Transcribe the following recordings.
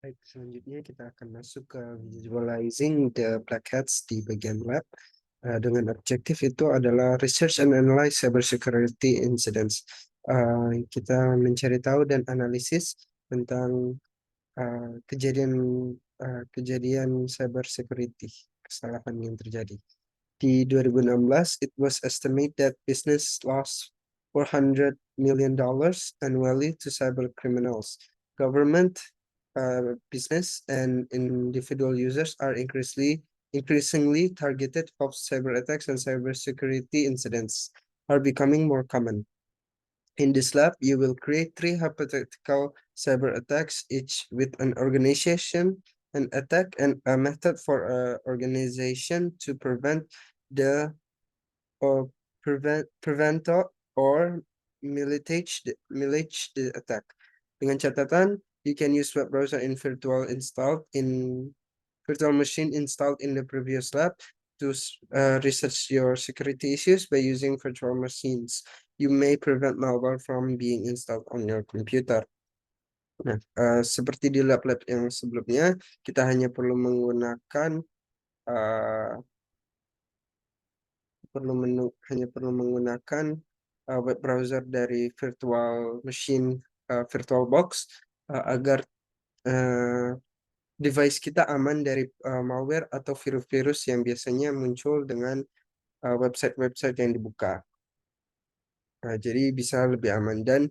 Baik, selanjutnya kita akan masuk ke visualizing the black hats di bagian lab. Dengan objektif itu adalah research and analyze cybersecurity incidents. Kita mencari tahu dan analisis tentang kejadian kejadian cybersecurity, kesalahan yang terjadi. Di 2016, it was estimated that business lost $400 million annually to cyber criminals. Government, business, and individual users are increasingly targeted of cyber attacks, and cybersecurity incidents are becoming more common. In this lab, you will create 3 hypothetical cyber attacks, each with an organization, an attack, and a method for an organization to prevent the or prevent or militate the attack. Dengan catatan, you can use web browser in virtual machine installed in the previous lab to research your security issues by using virtual machines. You may prevent malware from being installed on your computer. Nah, seperti di lab-lab yang sebelumnya, kita hanya perlu menggunakan hanya perlu menggunakan web browser dari virtual machine, VirtualBox, agar device kita aman dari malware atau virus-virus yang biasanya muncul dengan website-website yang dibuka. Jadi bisa lebih aman, dan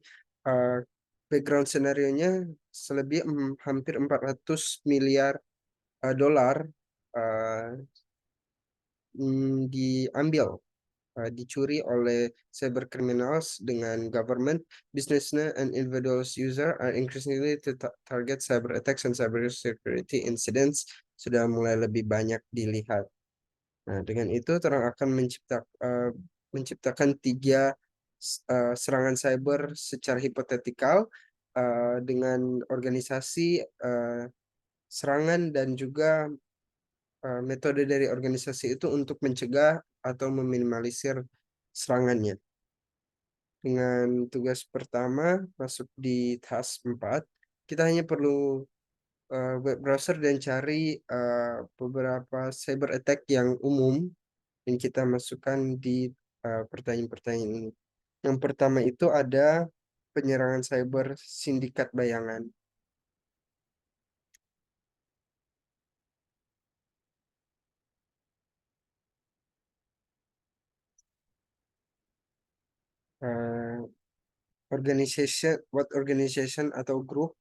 background scenario-nya selebih hampir 400 miliar dolar diambil, dicuri oleh cyber criminals dengan government, business, and individuals user are increasingly to target cyber attacks and cyber security incidents sudah mulai lebih banyak dilihat. Nah, dengan itu terang akan menciptakan 3 serangan cyber secara hipotetikal dengan organisasi, serangan, dan juga metode dari organisasi itu untuk mencegah atau meminimalisir serangannya. Dengan tugas pertama masuk di task 4, kita hanya perlu web browser dan cari beberapa cyber attack yang umum yang kita masukkan di pertanyaan-pertanyaan ini. Yang pertama itu ada penyerangan cyber sindikat bayangan. What organization atau grup,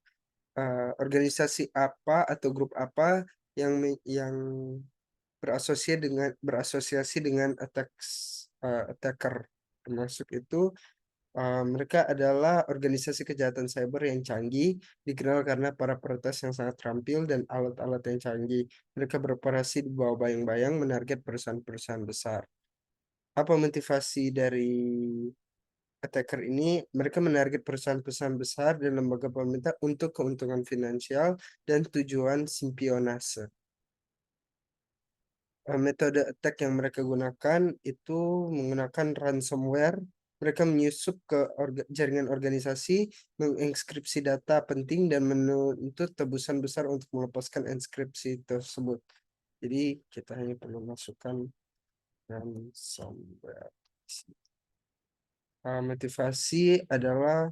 organisasi apa atau grup apa yang berasosiasi dengan attacker. Termasuk itu mereka adalah organisasi kejahatan cyber yang canggih, dikenal karena para peretas yang sangat terampil dan alat-alat yang canggih. Mereka beroperasi di bawah bayang-bayang menarget perusahaan-perusahaan besar. Apa motivasi dari attacker ini? Mereka menarget perusahaan-perusahaan besar dan lembaga pemerintah untuk keuntungan finansial dan tujuan spionase. Metode attack yang mereka gunakan itu menggunakan ransomware. Mereka menyusup ke jaringan organisasi, mengekskripsi data penting, dan menuntut tebusan besar untuk melepaskan inskripsi tersebut. Jadi kita hanya perlu masukkan ransomware. Motivasi adalah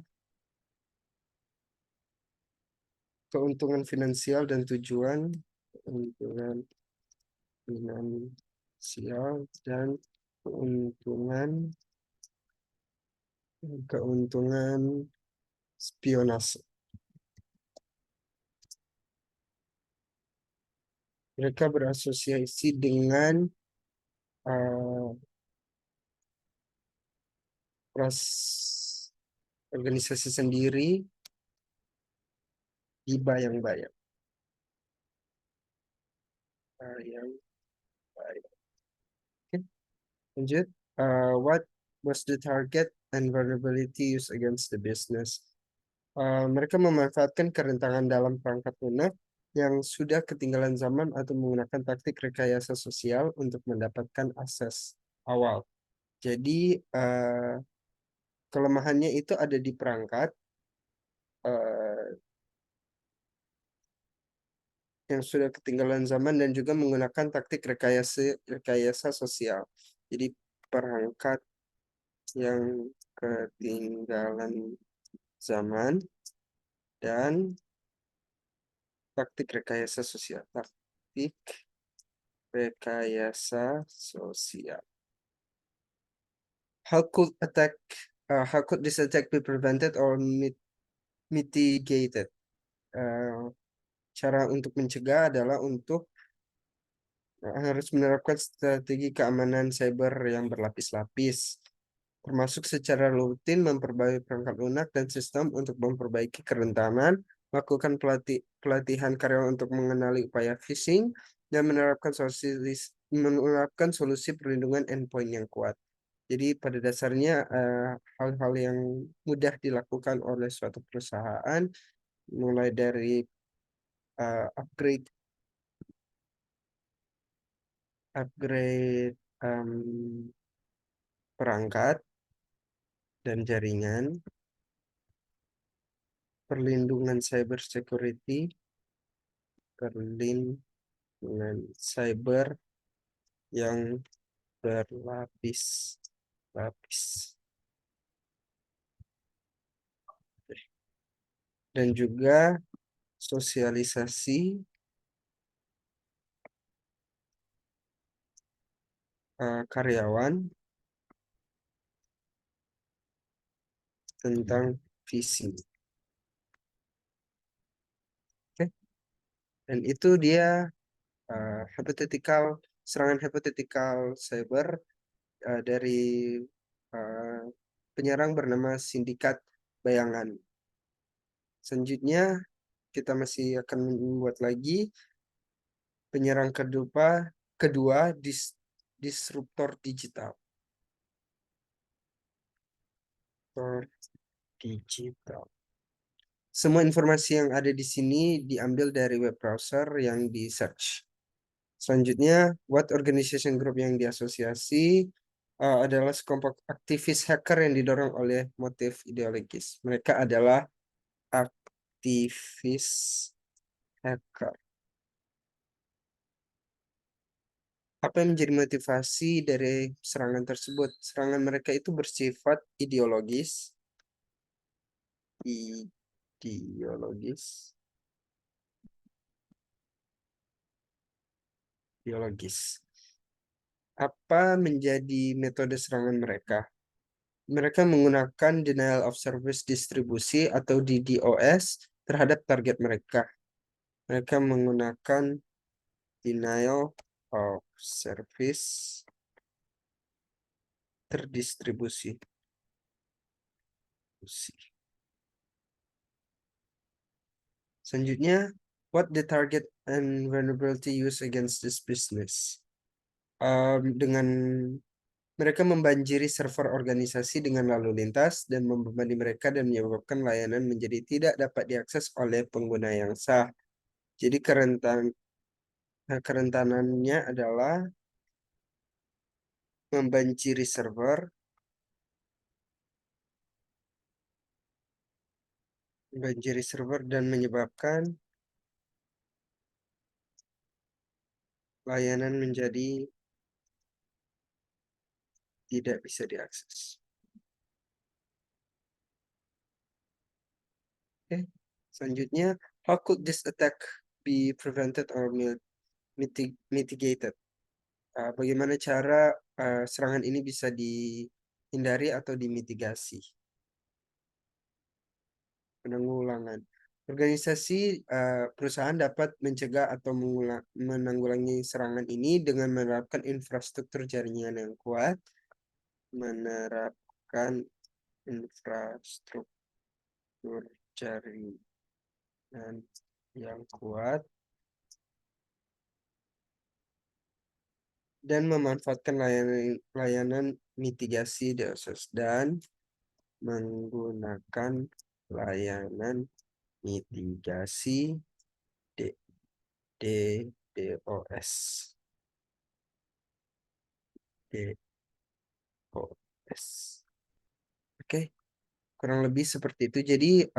keuntungan finansial dan tujuan. Keuntungan finansial dan keuntungan spionase. Mereka berasosiasi dengan organisasi sendiri di bayang-bayang. Okay, lanjut. What was the target and vulnerability used against the business? Mereka memanfaatkan kerentanan dalam perangkat lunak yang sudah ketinggalan zaman atau menggunakan taktik rekayasa sosial untuk mendapatkan akses awal. Jadi kelemahannya itu ada di perangkat, yang sudah ketinggalan zaman dan juga menggunakan taktik rekayasa sosial. Jadi perangkat yang ketinggalan zaman dan taktik rekayasa sosial. Taktik rekayasa sosial. How could this attack be prevented or mitigated? Cara untuk mencegah adalah untuk harus menerapkan strategi keamanan cyber yang berlapis-lapis, termasuk secara rutin memperbaiki perangkat lunak dan sistem untuk memperbaiki kerentanan, melakukan pelatihan karyawan untuk mengenali upaya phishing, dan menerapkan solusi perlindungan endpoint yang kuat. Jadi pada dasarnya hal-hal yang mudah dilakukan oleh suatu perusahaan, mulai dari upgrade upgrade perangkat dan jaringan, perlindungan cyber security, perlindungan cyber yang berlapis-lapis, dan juga sosialisasi karyawan tentang phishing. Oke. Dan itu dia serangan hypothetical cyber dari uh, penyerang bernama Sindikat Bayangan. Selanjutnya kita masih akan membuat lagi penyerang kedua disruptor digital. Digital. Semua informasi yang ada di sini diambil dari web browser yang di search. Selanjutnya, what organization group yang diasosiasi adalah sekelompok aktivis hacker yang didorong oleh motif ideologis. Mereka adalah aktivis hacker. Apa yang menjadi motivasi dari serangan tersebut? Serangan mereka itu bersifat ideologis. Ideologis. Ideologis. Apa menjadi metode serangan mereka? Mereka menggunakan denial of service distribusi atau DDoS terhadap target mereka. Mereka menggunakan denial of service terdistribusi. Selanjutnya, what the target and vulnerability use against this business? Dengan mereka membanjiri server organisasi dengan lalu lintas dan membebani mereka dan menyebabkan layanan menjadi tidak dapat diakses oleh pengguna yang sah. Jadi kerentanannya adalah membanjiri server, dan menyebabkan layanan menjadi tidak bisa diakses. Oke, selanjutnya, how could this attack be prevented or mitigated? Bagaimana cara serangan ini bisa dihindari atau dimitigasi? Penanggulangan. Organisasi perusahaan dapat mencegah atau menanggulangi serangan ini dengan menerapkan infrastruktur jaringan yang kuat, menerapkan infrastruktur jaringan yang kuat, dan memanfaatkan layanan mitigasi DOS dan menggunakan layanan mitigasi DDoS. DOS. Oke, kurang lebih seperti itu. Jadi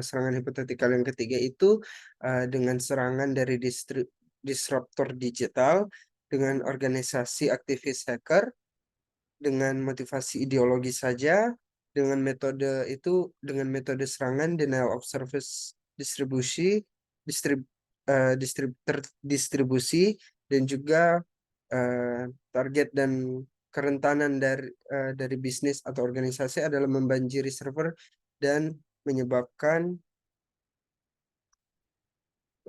serangan hipotetikal yang ketiga itu dengan serangan dari disruptor digital, dengan organisasi aktivis hacker, dengan motivasi ideologi saja, dengan metode serangan denial of service distribusi, distrib, terdistribusi, dan juga eh, target dan kerentanan dari bisnis atau organisasi adalah membanjiri server dan menyebabkan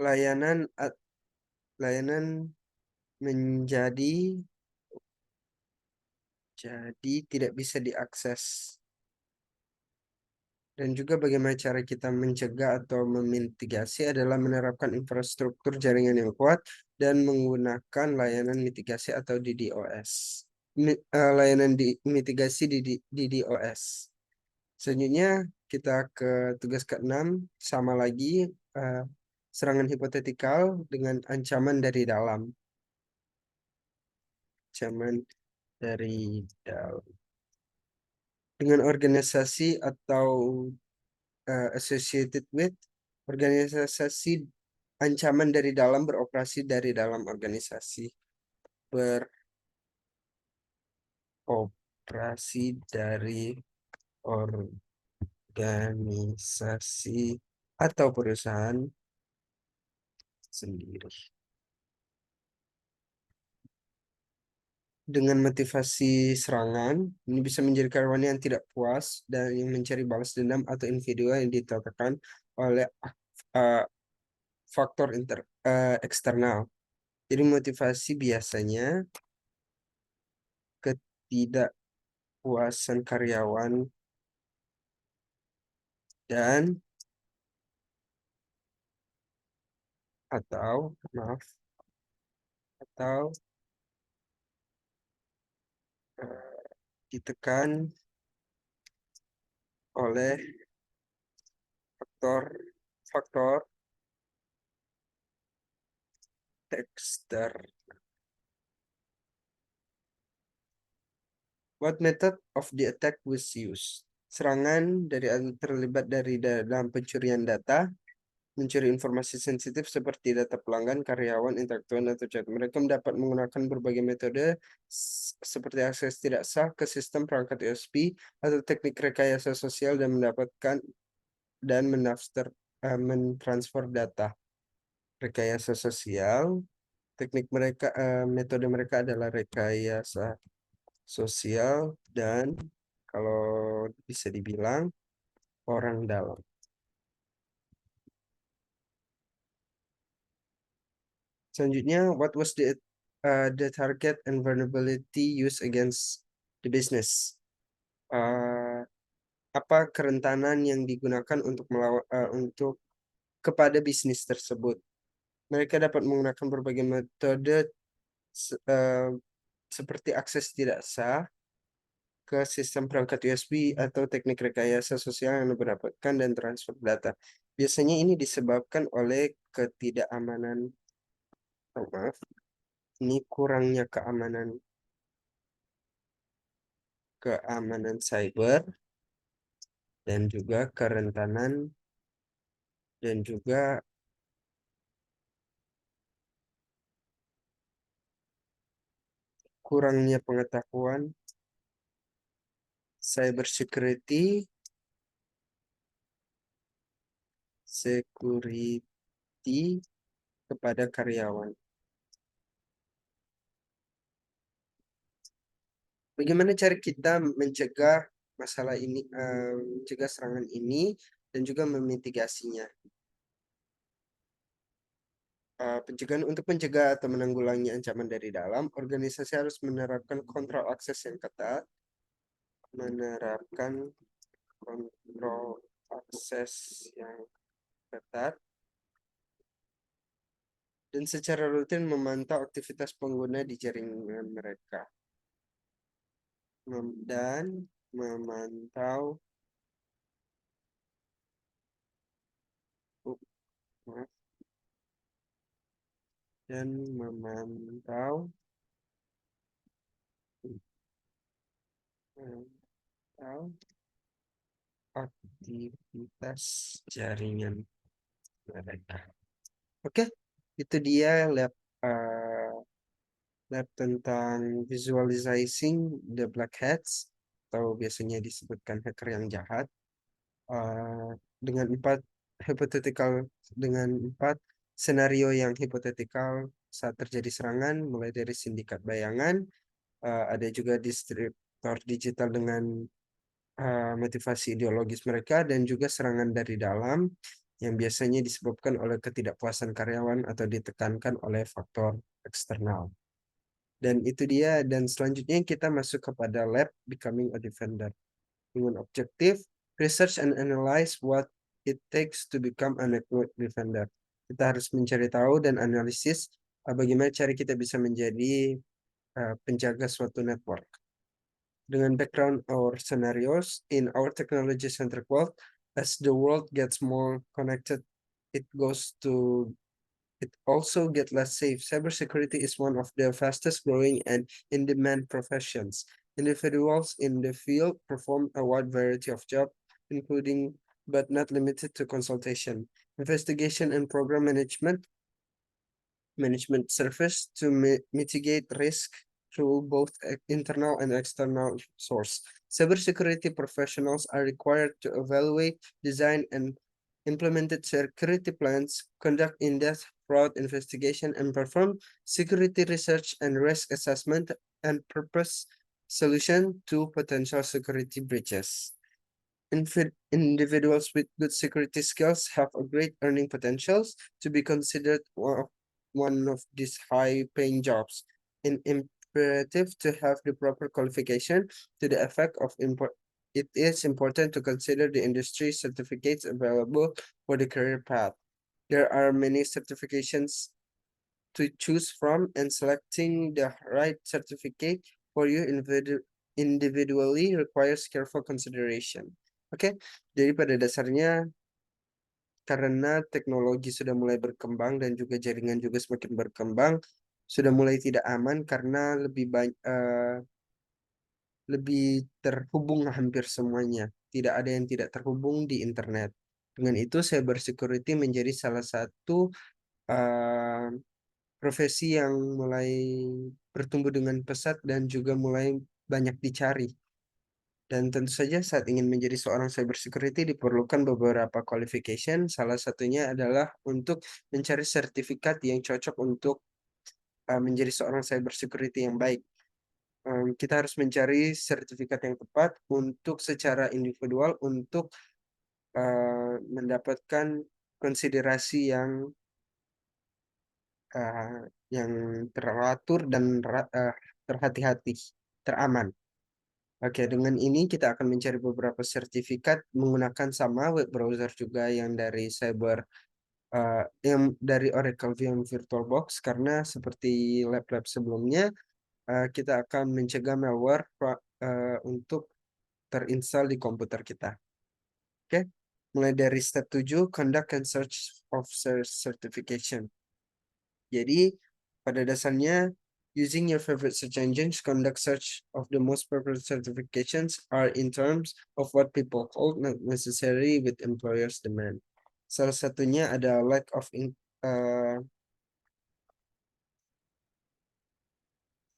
layanan layanan menjadi tidak bisa diakses. Dan juga bagaimana cara kita mencegah atau memitigasi adalah menerapkan infrastruktur jaringan yang kuat dan menggunakan layanan mitigasi atau DDoS. Layanan mitigasi DDoS. Selanjutnya kita ke tugas keenam, sama lagi eh, serangan hipotetikal dengan ancaman dari dalam. Ancaman dari dalam. Dengan organisasi atau associated with organisasi, ancaman dari dalam beroperasi dari dalam organisasi, beroperasi dari organisasi atau perusahaan sendiri. Dengan motivasi serangan, ini bisa menjadi karyawan yang tidak puas dan yang mencari balas dendam atau individu yang ditekan oleh uh, faktor eksternal. Jadi motivasi biasanya ketidakpuasan karyawan dan atau maaf atau ditekan oleh faktor eksternal. What method of the attack was used? Serangan terlibat dari dalam pencurian data, mencuri informasi sensitif seperti data pelanggan, karyawan, intelektual, atau chat. Mereka dapat menggunakan berbagai metode seperti akses tidak sah ke sistem perangkat USB atau teknik rekayasa sosial dan mendapatkan dan mentransfer data. Rekayasa sosial, metode mereka adalah rekayasa sosial dan kalau bisa dibilang orang dalam. Selanjutnya, what was the target and vulnerability used against the business? Uh, Apa kerentanan yang digunakan untuk kepada bisnis tersebut? Mereka dapat menggunakan berbagai metode uh, seperti akses tidak sah ke sistem perangkat USB atau teknik rekayasa sosial yang mendapatkan dan transfer data. Biasanya ini disebabkan oleh ketidakamanan, oh, maaf, ini kurangnya keamanan cyber dan juga kerentanan dan juga kurangnya pengetahuan cyber security kepada karyawan. Bagaimana cara kita mencegah masalah ini, mencegah serangan ini dan juga memitigasinya? Pencegahan untuk mencegah atau menanggulangi ancaman dari dalam, organisasi harus menerapkan kontrol akses yang ketat, menerapkan kontrol akses yang ketat, dan secara rutin memantau aktivitas pengguna di jaringan mereka. Dan memantau maaf, dan memantau memantau aktivitas jaringan mereka. Oke, itu dia uh, lab tentang visualizing the black hats atau biasanya disebutkan hacker yang jahat. Dengan empat senario yang hipotetikal saat terjadi serangan, mulai dari sindikat bayangan, ada juga distributor digital dengan motivasi ideologis mereka, dan juga serangan dari dalam yang biasanya disebabkan oleh ketidakpuasan karyawan atau ditekankan oleh faktor eksternal. Dan itu dia, dan selanjutnya kita masuk kepada lab becoming a defender. Dengan objektif, research and analyze what it takes to become a network defender. Kita harus mencari tahu dan analisis bagaimana cara kita bisa menjadi penjaga suatu network. Dengan background or scenarios in our technology-centric world, as the world gets more connected, it goes to it also get less safe. Cybersecurity is one of the fastest growing and in-demand professions. Individuals in the field perform a wide variety of jobs, including but not limited to consultation, investigation, and program management service to mitigate risk through both internal and external source. Cybersecurity professionals are required to evaluate, design, and implement security plans, conduct in-depth fraud investigation, and perform security research and risk assessment and propose solution to potential security breaches. Individuals with good security skills have a great earning potentials to be considered one of these high-paying jobs. Imperative to have the proper qualification to the effect of it is important to consider the industry certificates available for the career path. There are many certifications to choose from, and selecting the right certificate for you individually requires careful consideration. Oke, jadi pada dasarnya karena teknologi sudah mulai berkembang dan juga jaringan juga semakin berkembang, sudah mulai tidak aman karena lebih terhubung hampir semuanya. Tidak ada yang tidak terhubung di internet. Dengan itu, cybersecurity menjadi salah satu uh, profesi yang mulai bertumbuh dengan pesat dan juga mulai banyak dicari. Dan tentu saja saat ingin menjadi seorang cybersecurity diperlukan beberapa qualification. Salah satunya adalah untuk mencari sertifikat yang cocok untuk menjadi seorang cybersecurity yang baik. Kita harus mencari sertifikat yang tepat untuk secara individual untuk mendapatkan konsiderasi yang teratur dan terhati-hati, teraman. Oke, dengan ini kita akan mencari beberapa sertifikat menggunakan sama web browser juga yang dari yang dari Oracle VM VirtualBox, karena seperti lab-lab sebelumnya kita akan mencegah malware untuk terinstall di komputer kita. Oke, mulai dari step 7, conduct and search of certification. Jadi pada dasarnya, using your favorite search engines, conduct search of the most popular certifications are in terms of what people call not necessary with employers' demand. Salah satunya ada lack of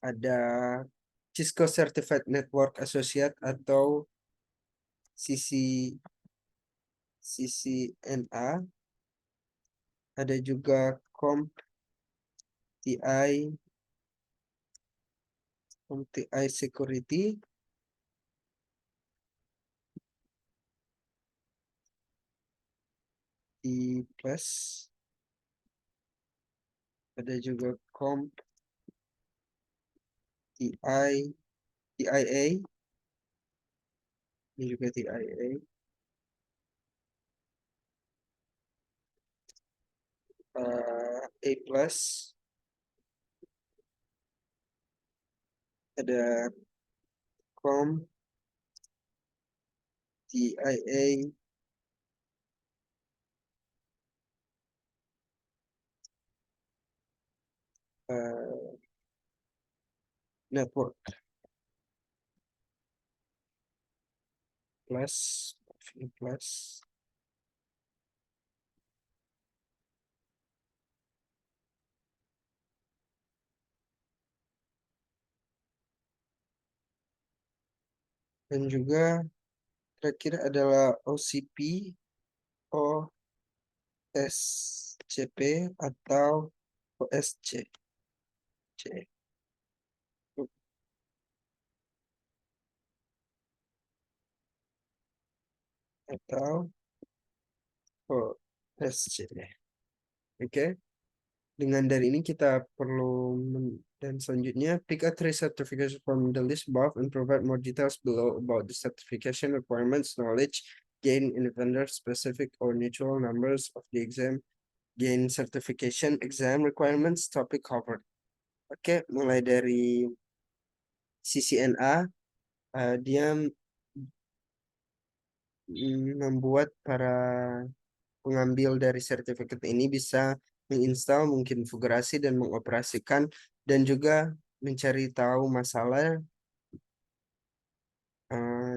ada Cisco Certified Network Associate atau CCNA. Ada juga CompTI Security. Plus ada juga TIA, ini juga TIA. A plus, ada TIA, network plus plus. Dan juga terakhir adalah OCP, OSCP atau OSC. Atau OSC. Oke. Dengan dari ini kita perlu dan selanjutnya pick a three certifications from the list above and provide more details below about the certification requirements, knowledge gain in vendor specific or neutral numbers of the exam gain certification exam requirements topic covered. Oke, mulai dari CCNA, dia membuat para pengambil dari sertifikat ini bisa menginstal, mengkonfigurasi, dan mengoperasikan, dan juga mencari tahu masalah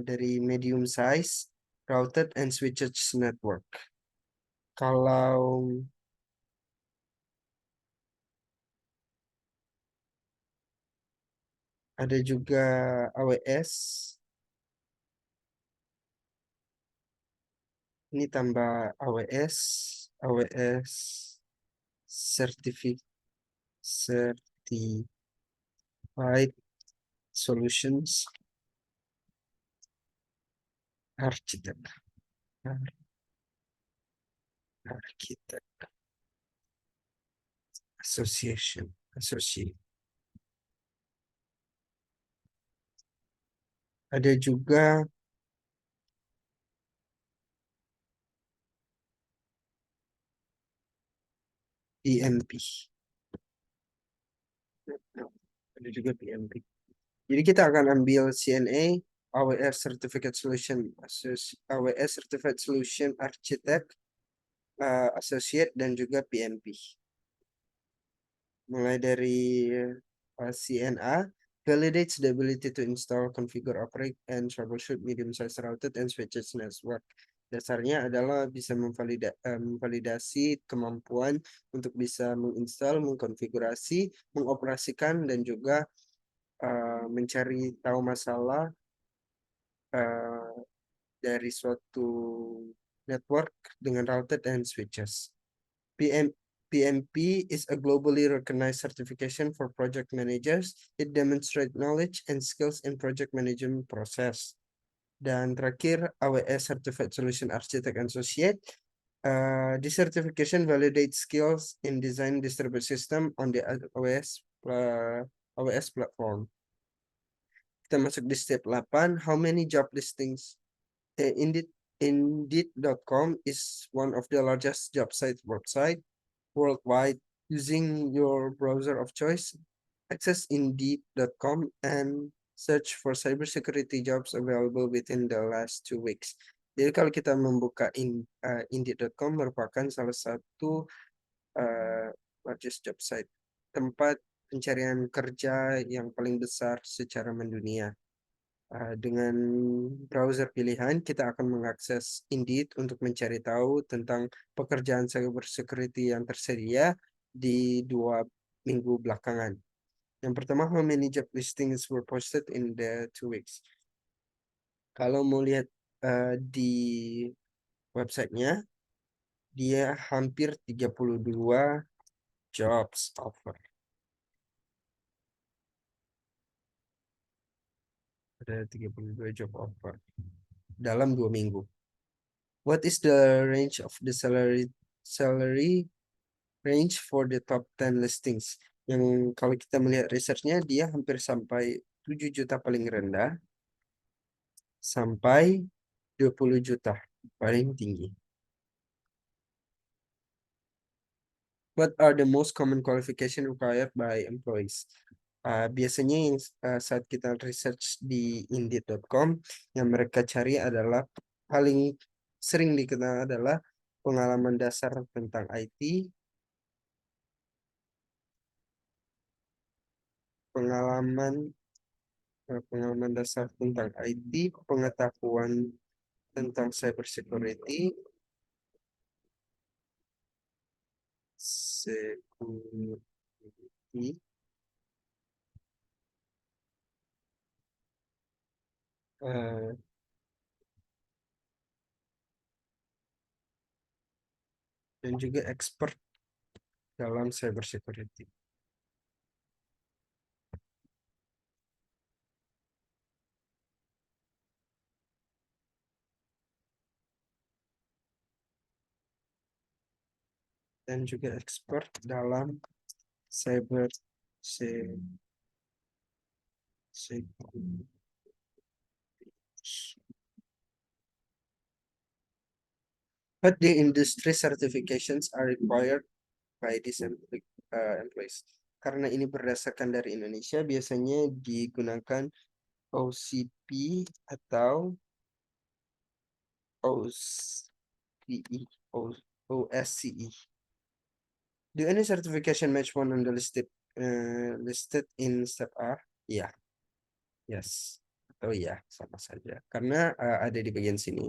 dari medium size, routed, and switched network. Kalau ada juga AWS, ini tambah AWS Certified Solutions Architect. Architect Association. Ada juga PMP. Ada juga PMP. Jadi kita akan ambil CNA, AWS Certificate Solution, AWS Certificate Solution Architect, Associate, dan juga PMP. Mulai dari CNA, validates the ability to install, configure, operate, and troubleshoot medium-sized routed and switches network. Dasarnya adalah bisa memvalidasi kemampuan untuk bisa menginstal, mengkonfigurasi, mengoperasikan, dan juga mencari tahu masalah uh, dari suatu network dengan routed and switches. PMP is a globally recognized certification for project managers. It demonstrates knowledge and skills in project management process. Dan terakhir, AWS Certified Solution Architect and Associate. This certification validates skills in design distributed system on the AWS platform. Kita masuk di step 8. How many job listings? Indeed.com is one of the largest job site website worldwide. Using your browser of choice, access Indeed.com and search for cybersecurity jobs available within the last 2 weeks. Jadi kalau kita membuka Indeed.com merupakan salah satu largest job site, tempat pencarian kerja yang paling besar secara mendunia. Dengan browser pilihan, kita akan mengakses Indeed untuk mencari tahu tentang pekerjaan cybersecurity yang tersedia di 2 minggu belakangan. Yang pertama, how many job listings were posted in the 2 weeks? Kalau mau lihat di websitenya, dia hampir 32 jobs offer. Ada 32 job offer dalam 2 minggu. What is the range of the salary range for the top 10 listings? Yang kalau kita melihat researchnya, dia hampir sampai 7 juta paling rendah sampai 20 juta paling tinggi. What are the most common qualification required by employees? Biasanya yang saat kita research di Indeed.com, yang mereka cari adalah paling sering dikenal adalah pengalaman dasar tentang IT, pengalaman dasar tentang IT, pengetahuan tentang cyber security. Security. eh, dan juga expert dalam cyber security. Dan juga expert dalam cyber security. But the industry certifications are required by these employees. Karena ini berdasarkan dari Indonesia, biasanya digunakan OCP atau OCE, OSCE. Do any certification match one on the listed in step R? Iya, yes. Oh iya, sama saja. Karena ada di bagian sini.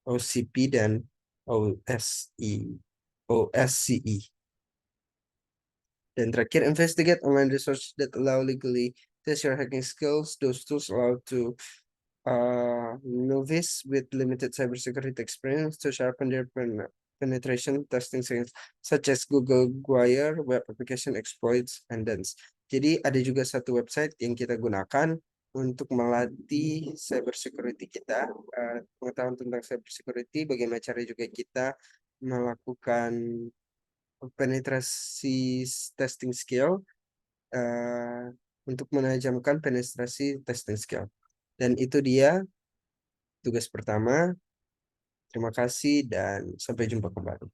OCP dan OSCE. Dan terakhir, investigate online research that allow legally test your hacking skills. Those tools allow to novice with limited cybersecurity experience to sharpen their penetration testing skills, such as Google Wire, web application exploits, and dance. Jadi ada juga satu website yang kita gunakan untuk melatih cybersecurity kita, pengetahuan tentang cybersecurity, bagaimana cara juga kita melakukan penetrasi testing skill, untuk menajamkan penetrasi testing skill. Dan itu dia tugas pertama. Terima kasih dan sampai jumpa kembali.